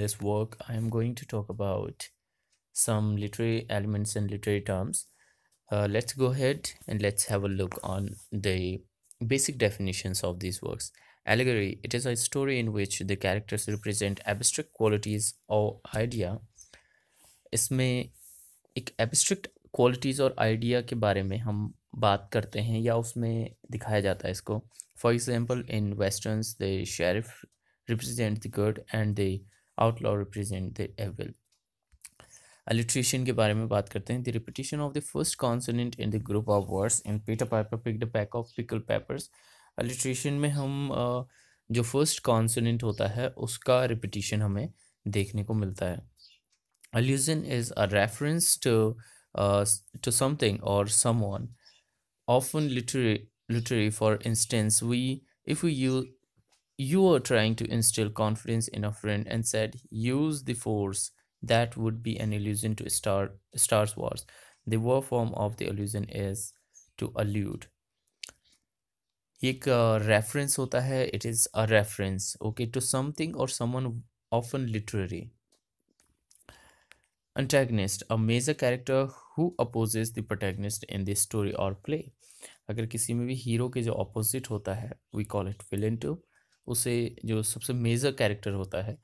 this work, I am going to talk about some literary elements and literary terms. Let's go ahead and let's have a look on the basic definitions of these works. Allegory, it is a story in which the characters represent abstract qualities or idea. इसमें एक abstract qualities और idea के बारे में हम बात करते हैं या उसमें दिखाया जाता है इसको. For example in westerns the sheriff represent the good and the outlaw represent the evil. Alliteration के बारे में बात करते हैं. The repetition of the first consonant in the group of words in Peter Piper picked a pack of pickle peppers. Alliteration में हम जो first consonant होता है उसका रिपीटिशन हमें देखने को मिलता है. Allusion is a reference to something or someone, often literary. Literary, for instance, we if we use you are trying to instill confidence in a friend and said use the force, that would be an allusion to Star Wars. The verb form of the allusion is to allude. एक reference होता है, it is a reference, okay, to something or someone, often literary. Antagonist, a major character who opposes the protagonist in the story or play. अगर किसी में भी hero के जो opposite होता है we call it villain too. उसे जो सबसे मेजर कैरेक्टर होता है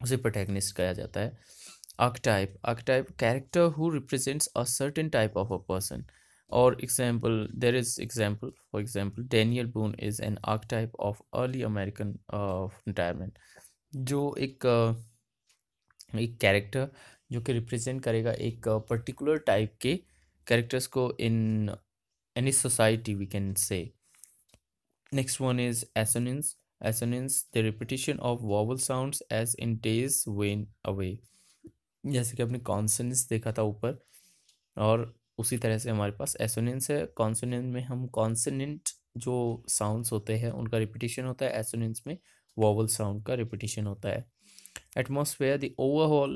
उसे प्रोटैगनिस्ट कहा जाता है. Archetype character who represents a certain type of a person. और example there is example for example Daniel Boone is an archetype of early American retirement. जो एक कैरेक्टर जो कि रिप्रेजेंट करेगा एक पर्टिकुलर टाइप के कैरेक्टर्स को in any society we can say. Next one is assonance. Assonance the repetition of vowel sounds as in days when away. जैसे कि आपने कॉन्सोनेंस देखा था ऊपर, और उसी तरह से हमारे पास एसोनेंस है. कॉन्सोनेंट में हम कॉन्सोनेंट जो साउंड्स होते हैं उनका रिपीटिशन होता है. एसोनेंस में वॉवल साउंड का रिपीटिशन होता है. Atmosphere, the overall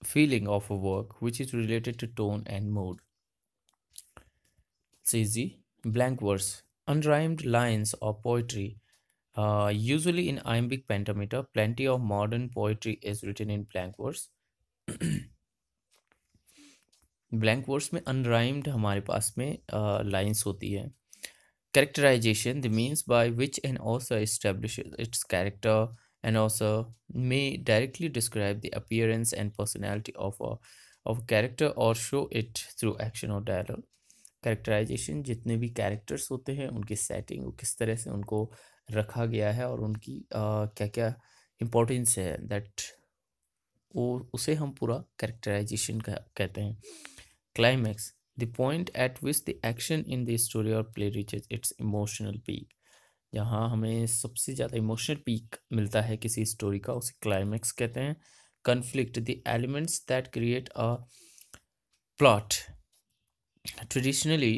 feeling of a work which is related to tone and mood. It's easy. Blank verse, unrhymed lines or poetry, usually in iambic pentameter. Plenty of modern poetry is written in blank verse. Blank verse में unrhymed हमारे पास में lines होती है. Characterization, the means by which an author establishes its character. An author may directly describe the appearance and personality of a character or show it through action or dialogue. Characterization, जितने भी characters होते हैं उनकी setting, वो किस तरह से उनको रखा गया है और उनकी क्या क्या importance है, that वो उसे हम पूरा characterization कहते हैं. Climax, the point at which the action in the story or play reaches its emotional peak. जहाँ हमें सबसे ज़्यादा इमोशनल पीक मिलता है किसी स्टोरी का उसे क्लाइमैक्स कहते हैं. Conflict, the elements that create a plot. Traditionally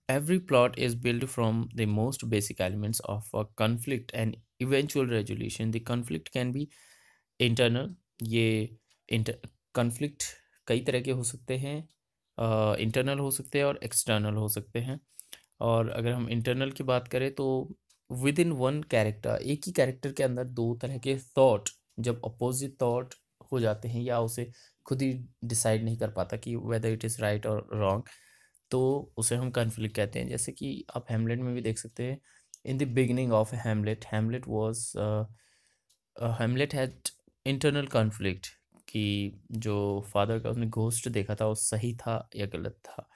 every plot is built from the most basic elements of a conflict and eventual resolution. The conflict can be internal. ये conflict कई तरह के हो सकते हैं. इंटरनल हो सकते हैं और एक्सटर्नल हो सकते हैं. और अगर हम इंटरनल की बात करें तो विद इन वन कैरेक्टर, एक ही कैरेक्टर के अंदर दो तरह के थॉट जब अपोजिट थॉट हो जाते हैं या उसे खुद ही डिसाइड नहीं कर पाता कि वेदर इट इज़ राइट और रॉन्ग, तो उसे हम कन्फ्लिक्ट कहते हैं. जैसे कि आप हैमलेट में भी देख सकते हैं. In the beginning of Hamlet, Hamlet had internal conflict कि जो फादर का उसने घोस्ट देखा था वो सही था या गलत था.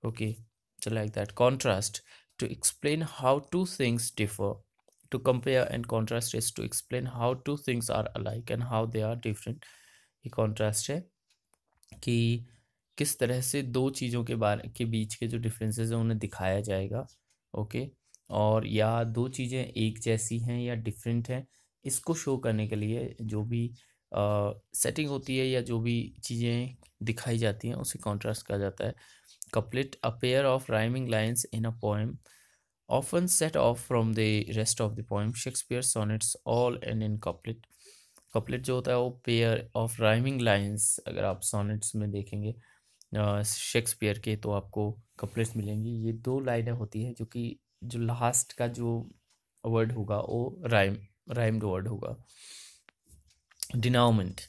Okay, so like that. Contrast, to explain how two things differ. To compare and contrast is to explain how two things are alike and how they are different. ये contrast है कि किस तरह से दो चीज़ों के बारे के बीच के जो डिफरेंसेस हैं उन्हें दिखाया जाएगा. ओके, और या दो चीज़ें एक जैसी हैं या डिफरेंट हैं, इसको शो करने के लिए जो भी सेटिंग होती है या जो भी चीज़ें दिखाई जाती हैं उसे कॉन्ट्रास्ट कहा जाता है. Couplet, a pair of rhyming lines in a poem, often set off from the rest of the poem. Shakespeare's sonnets all end in couplet. Couplet जो होता है वो pair of rhyming lines, अगर आप sonnets में देखेंगे शेक्सपियर के तो आपको couplets मिलेंगी. ये दो लाइनें होती हैं जो कि जो लास्ट का जो वर्ड होगा वो राइम्ड वर्ड होगा. denouement.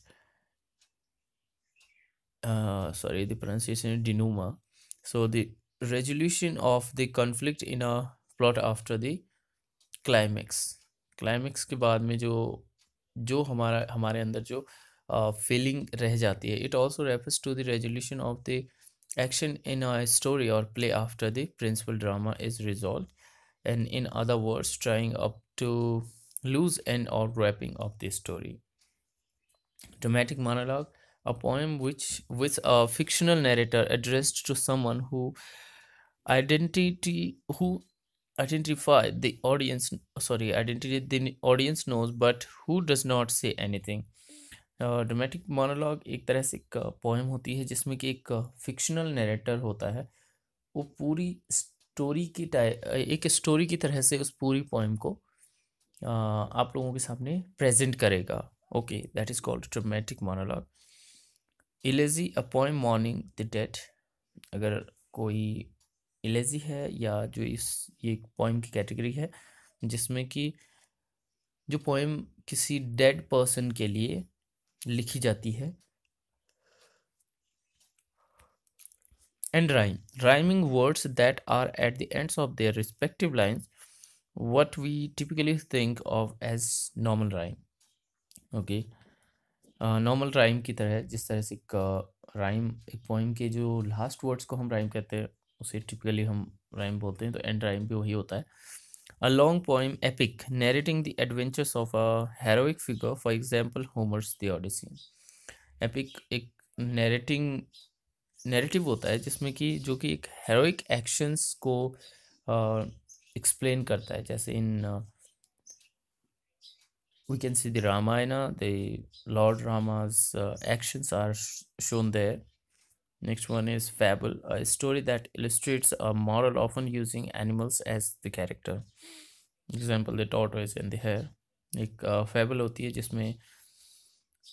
Sorry, the pronunciation is denouement. So the resolution of the conflict in a plot after the climax. Climax के बाद में जो जो हमारे अंदर जो फीलिंग रह जाती है. It also refers to the resolution of the action in a story or play after the principal drama is resolved, and in other words trying up to loose end or wrapping of the story. Dramatic monologue, a poem which with a fictional narrator addressed to someone identity who identify the audience sorry identity the audience knows but who does not say anything. Dramatic monologue एक तरह से एक poem होती है जिसमें कि एक fictional narrator होता है. वो पूरी स्टोरी की एक स्टोरी की तरह से उस पूरी पोएम को आप लोगों के सामने प्रेजेंट करेगा. Okay, that is called dramatic monologue. इलेजी, a poem morning the dead. अगर कोई इलेजी है या जो ये एक पोएम की कैटेगरी है जिसमें कि जो पोएम किसी डेड पर्सन के लिए लिखी जाती है. And rhyme, rhyming words that are at the ends of their respective lines, what we typically think of as normal rhyme. Okay, normal rhyme की तरह जिस तरह से एक राइम एक पोइम के जो लास्ट वर्ड्स को हम राइम कहते हैं उसे टिपिकली हम राइम बोलते हैं, तो एंड राइम भी वही होता है. A long poem epic narrating the adventures of a heroic figure, for example Homer's the Odyssey. Epic एक नैरेटिव होता है जिसमें कि जो कि एक हेरोइक एक्शंस को एक्सप्लेन करता है. जैसे इन we can see the Ramayana, the Lord Rama's actions are shown there. Next one is fable, a story that illustrates a moral, often using animals as the character. Example, the tortoise and the hare. एक fable होती है जिसमें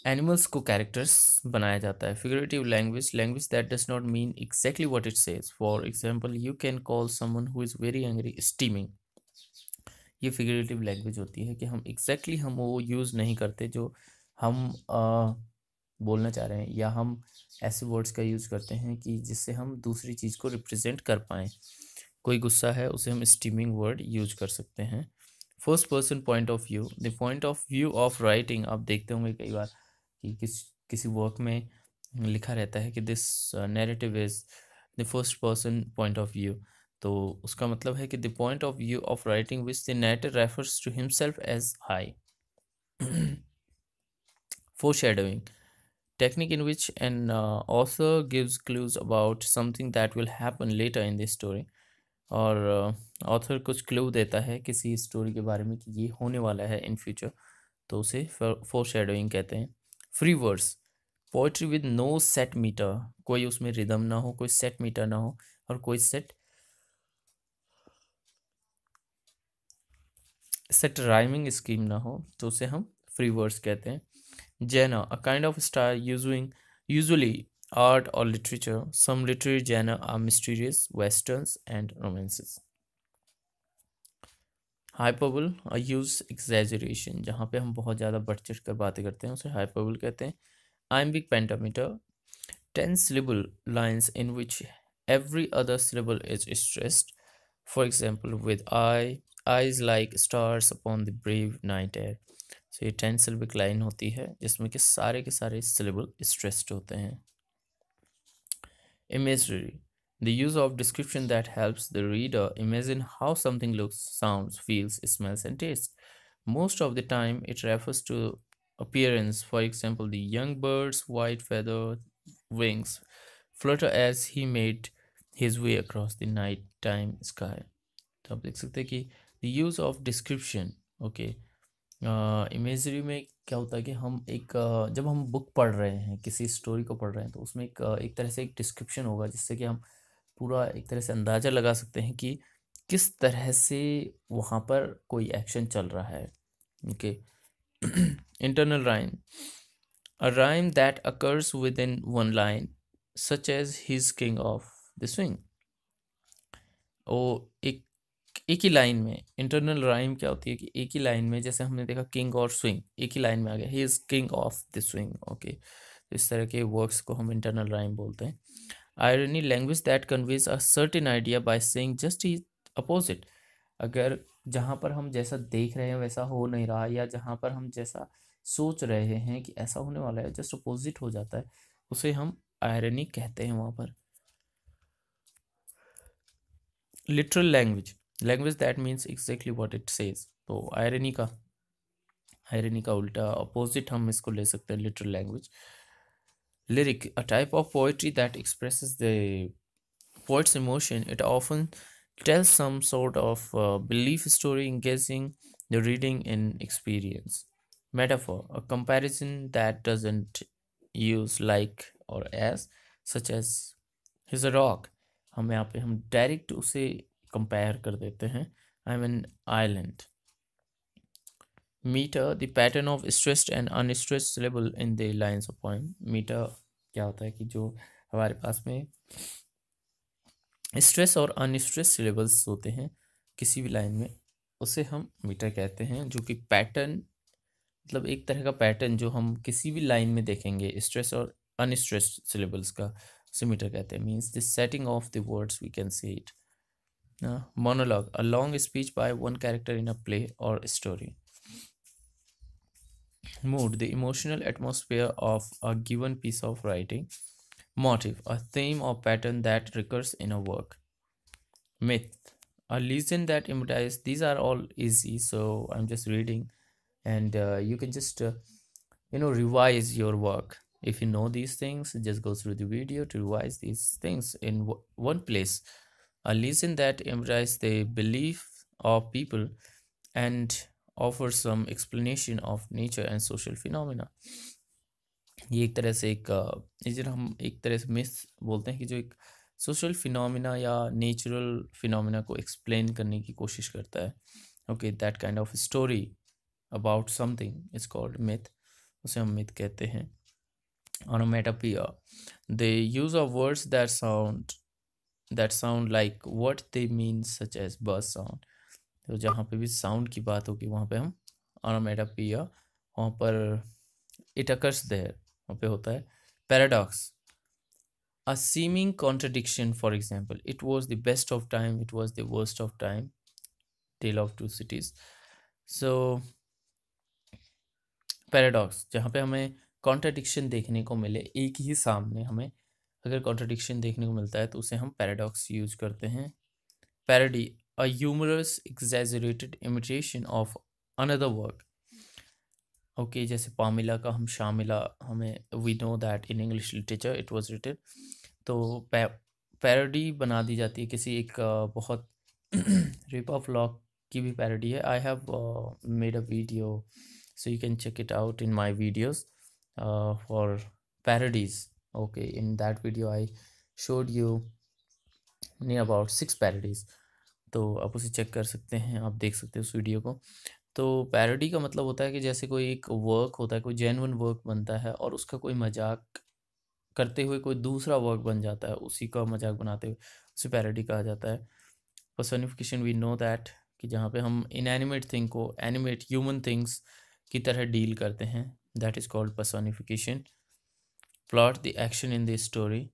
animals को characters बनाया जाता है. Figurative language, language that does not mean exactly what it says. For example, you can call someone who is very angry steaming. ये figurative language होती है कि हम एग्जैक्टली हम वो यूज़ नहीं करते जो हम बोलना चाह रहे हैं, या हम ऐसे वर्ड्स का यूज़ करते हैं कि जिससे हम दूसरी चीज़ को रिप्रेजेंट कर पाएँ. कोई गुस्सा है उसे हम स्टीमिंग वर्ड यूज कर सकते हैं. First person point of view, the point of view of writing. आप देखते होंगे कई बार कि किसी वर्क में लिखा रहता है कि this narrative is the first person point of view. तो उसका मतलब है कि the point of view of writing which the narrator refers to himself as I. Foreshadowing, technique in which an author gives clues about something that will happen later in the story. और author कुछ clue देता है किसी story के बारे में कि ये होने वाला है इन फ्यूचर, तो उसे फोरशैडोइंग कहते हैं. Free verse, poetry with no set metre. कोई उसमें रिदम ना हो, कोई सेट मीटर ना हो, और कोई सेट राइमिंग स्कीम ना हो, तो उसे हम फ्री वर्स कहते हैं. Genre, a kind of style usually art or literature. Some literary genre are mysterious, westerns, and romances. Hyperbole, a use exaggeration, जहाँ पे हम बहुत ज़्यादा बढ़ चढ़ कर बातें करते हैं उसे hyperbole कहते हैं. Iambic pentameter, 10 syllable lines in which every other syllable is stressed. For example, with eyes like stars upon the brave night air. So ये 10 syllabic line होती है जिसमें कि सारे के सारे syllable stressed होते हैं. Imagery, the use of description that helps the reader imagine how something looks, sounds, feels, smells, and tastes. Most of the time, it refers to appearance. For example, the young bird's white feathered wings flutter as he made his way across the nighttime sky. तो आप देख सकते हैं कि the use of description, okay, imagery में क्या होता है कि हम एक जब हम बुक पढ़ रहे हैं, किसी स्टोरी को पढ़ रहे हैं, तो उसमें एक तरह से एक डिस्क्रिप्शन होगा जिससे कि हम पूरा एक तरह से अंदाज़ा लगा सकते हैं कि किस तरह से वहाँ पर कोई एक्शन चल रहा है. Okay. Internal rhyme, a rhyme that occurs within one line such as his king of the swing. वो एक एक ही लाइन में इंटरनल राइम क्या होती है कि एक ही लाइन में, जैसे हमने देखा किंग और स्विंग, एक ही लाइन में आ गया, he is king of the swing. Okay, इस तरह के वर्ड्स को हम इंटरनल राइम बोलते हैं। Irony, language that conveys a certain idea by saying just he opposite. अगर जहाँ पर हम जैसा देख रहे हैं वैसा हो नहीं रहा, या जहाँ पर हम जैसा सोच रहे हैं कि ऐसा होने वाला है, जस्ट अपोजिट हो जाता है, उसे हम आयरनी कहते हैं वहाँ पर। Literal language, language that means exactly what it says. तो आयरनी का उल्टा अपोजिट हम इसको ले सकते हैं, literal language. Lyric, a type of poetry that expresses the poet's emotion. It often tells some sort of belief story, engaging the reading in experience. Metaphor, a comparison that doesn't use like or as, such as he's a rock. हम यहाँ पे हम direct उसे compare कर देते हैं, I am an island. Metre, the pattern of stressed and unstressed syllable in the lines of poem. Metre क्या होता है कि जो हमारे पास में स्ट्रेस और अनस्ट्रेस सिलेबल्स होते हैं किसी भी लाइन में, उसे हम मीटर कहते हैं। जो कि पैटर्न, मतलब एक तरह का पैटर्न जो हम किसी भी लाइन में देखेंगे स्ट्रेस और अनस्ट्रेस सिलेबल्स का, उसे मीटर कहते हैं। Means the setting of the words we can say it. Monologue, a long speech by one character in a play और story. Mood, the emotional atmosphere of a given piece of writing. Motive, a theme or pattern that recurs in a work. Myth, a legend that imitates. These are all easy, so I'm just reading, and you can just revise your work. If you know these things, just go through the video to revise these things in one place. A legend that imitates the belief of people and offers some explanation of nature and social phenomena. ये एक तरह से एक इसे हम एक तरह से मिस बोलते हैं कि जो एक सोशल फिनोमिना या नेचुरल फिनोमिना को एक्सप्लेन करने की कोशिश करता है। Okay, that kind of story about something is called myth, उसे हम मिथ कहते हैं। Onomatopoeia, the use of words that sound like what they mean, such as buzz sound. तो जहाँ पे भी साउंड की बात होगी वहाँ पे हम ऑनोमेटोपोइया, वहाँ पर इट अकर्स देयर, वहाँ पे होता है। Paradox, a seeming contradiction, for example, it was the best of time, it was the worst of time, tale of two cities. So paradox, जहाँ पे हमें कॉन्ट्रडिक्शन देखने को मिले, एक ही सामने हमें अगर कॉन्ट्रडिक्शन देखने को मिलता है तो उसे हम पैराडॉक्स यूज करते हैं। Parody, a humorous exaggerated imitation of another work. Okay, जैसे पामिला का हम शामिला, हमें we know that in English literature it was written. तो पैरोडी बना दी जाती है किसी एक बहुत रिप ऑफ लॉक की भी पैरोडी है। I have made a video, so you can check it out in my videos for parodies. Okay, in that video I showed you near about 6 parodies, तो आप उसे चेक कर सकते हैं, आप देख सकते हैं उस वीडियो को। तो पैरोडी का मतलब होता है कि जैसे कोई एक वर्क होता है, कोई जेन्युइन वर्क बनता है और उसका कोई मजाक करते हुए कोई दूसरा वर्क बन जाता है, उसी का मजाक बनाते हुए, उसे पैरोडी कहा जाता है। पर्सोनिफिकेशन, वी नो दैट कि जहाँ पे हम इनएनिमेट थिंग को एनिमेट ह्यूमन थिंग्स की तरह डील करते हैं, that is called personification. Plot, the action in the story,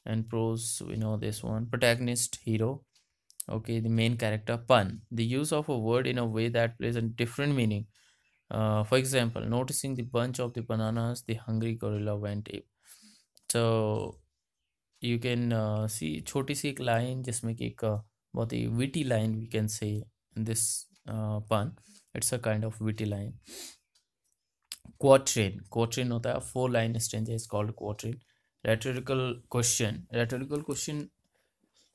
and prose, we know this one. Protagonist, hero. Okay, the main character. Pun, the use of a word in a way that plays a different meaning. For example, noticing the bunch of the bananas, the hungry gorilla went ape. So you can see छोटी सी एक line जिसमें कि एक बहुत ही witty line we can say in this pun. It's a kind of witty line. Quatrain होता है 4 line stanza is called quatrain. Rhetorical question,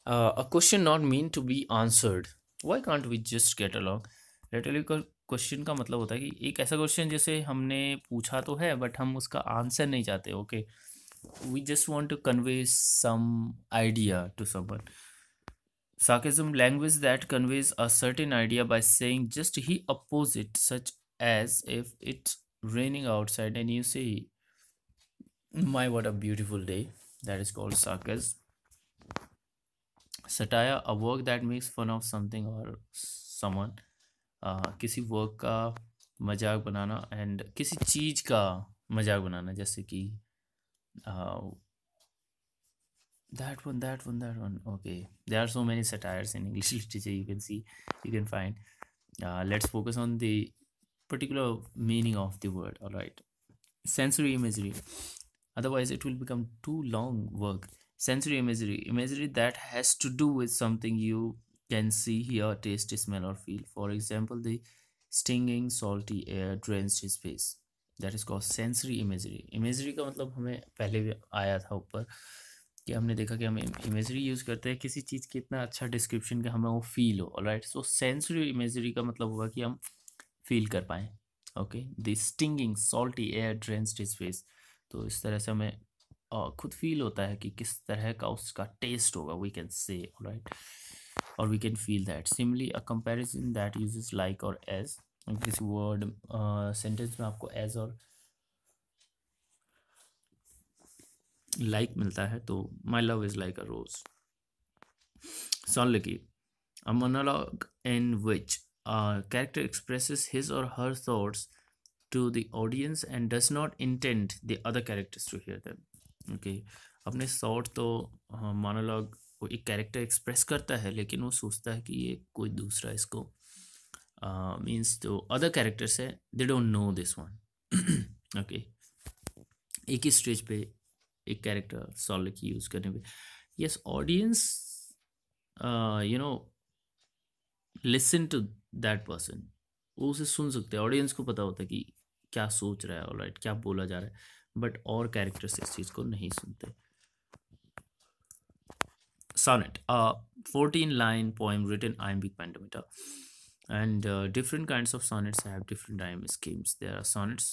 a question not meant to be answered. Why can't we just get along? Rhetorical question का मतलब होता है कि एक ऐसा question जैसे हमने पूछा तो है बट हम उसका आंसर नहीं चाहते। Okay, we just want to convey some idea to someone. Sarcasm, language that conveys a certain idea by saying just the opposite, such as if it's raining outside and you say, my what a beautiful day. That is called sarcasm. Satire, a work that makes fun of something or someone. किसी work का मजाक बनाना and किसी चीज़ का मजाक बनाना, जैसे कि that one, okay, there are so many satires in English literature, you can see, you can find. Let's focus on the particular meaning of the word. All right, sensory imagery, otherwise it will become too long work. Sensory imagery that has to do with something you can see, hear, taste, smell or feel. For example, the stinging salty air drenched his face. That is called sensory imagery. Imagery का मतलब हमें पहले भी आया था ऊपर, कि हमने देखा कि हम इमेजरी यूज़ करते हैं किसी चीज़ की इतना अच्छा डिस्क्रिप्शन कि हमें वो फील हो। ऑलराइट, सो सेंसरी इमेजरी का मतलब हुआ कि हम फील कर पाएँ। Okay, the stinging salty air drenched his face, तो इस तरह से हमें खुद फील होता है कि किस तरह का उसका टेस्ट होगा, वी कैन से। ऑलराइट, और we can feel that. Similarly a comparison that uses like और एज, किसी वर्ड सेंटेंस में आपको एज और लाइक मिलता है, तो my love is like a rose. Solidity, a monologue in which a character expresses his or her thoughts to the audience and does not intend the other characters to hear them. Okay, अपने thought तो monologue वो एक character express करता है, लेकिन वो सोचता है कि ये कोई दूसरा इसको मीन्स जो अदर कैरेक्टर्स है they don't know this one. Okay, एक ही स्टेज पे एक कैरेक्टर सॉलिड की यूज़ करने पे, yes audience you know listen to that person, वो उसे सुन सकते हैं। ऑडियंस को पता होता है कि क्या सोच रहा है, ऑलराइट, क्या बोला जा रहा है, बट और कैरेक्टर्स इस चीज़ को नहीं सुनते। Sonnet, a 14-line poem written iambic pentameter, and different kinds of sonnets have different rhyme schemes. There are sonnets,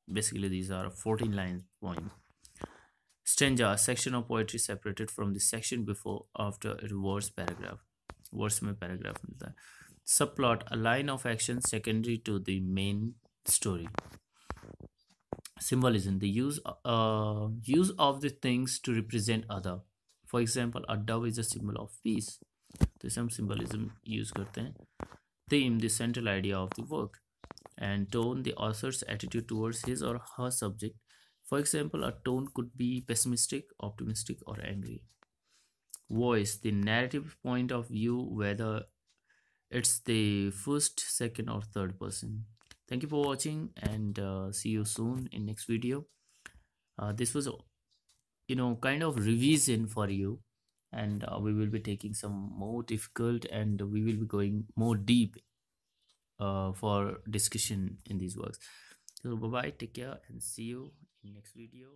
basically these are 14-line poem. Stanza, a section of poetry separated from the section before after a verse paragraph. Verse में paragraph मिलता है। Subplot, a line of action secondary to the main story. Symbolism, the use of the things to represent other. For example, a dove is a symbol of peace, तो इसे हम symbolism use करते हैं। Theme, the central idea of the work. And tone, the author's attitude towards his or her subject. For example, a tone could be pessimistic, optimistic or angry. Voice, the narrative point of view, whether it's the first, second or third person. Thank you for watching, and see you soon in next video. This was kind of revision for you, and we will be taking some more difficult, and we will be going more deep for discussion in these works. So bye bye, take care and see you in next video.